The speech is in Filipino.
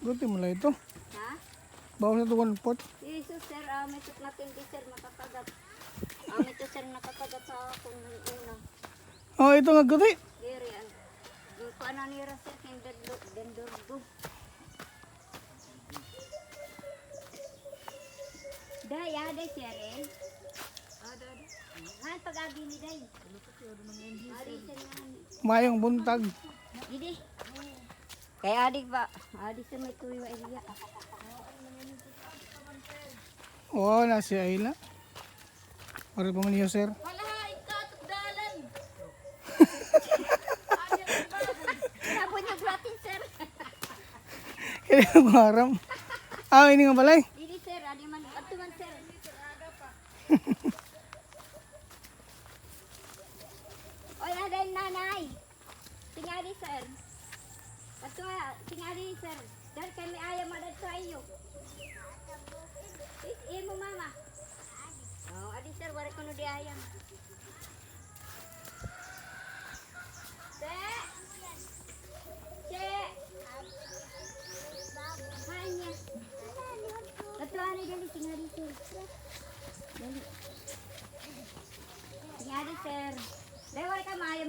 Buti mo lang ito. Ha? Bawas na ito 1/4. Yes, sir. May tuk natin di sir makakagat. May to sir nakakagat sa akong una. Oh, ito nga gudi. Diri ang yung paano nira sir kay dendurgo. Day, day sir eh. Ada. Han pag-agi ni day. Ari sir nga. Mayong buntag. Didi. Kaya adik ba? Adik sir may tuyo area. Oh, nasi Ayla. Pare pa man niyo, sir. Wala, ikatok dalan. Sabon yung gratis sir. Kaya ko haram. Ah, ini nga balay. Didi sir, adi man adto man sir. Oy, ada yung nanay. Tingali sir. Adto tingali sir. Dar kami ayaw madad sa iyo. Imo mama. Oh, adi sir, wala ko no di ayam. Se. Se. Hanya. Adto ani dali tingali sir. Dali. Tingali sir. Dai wala ka maayam.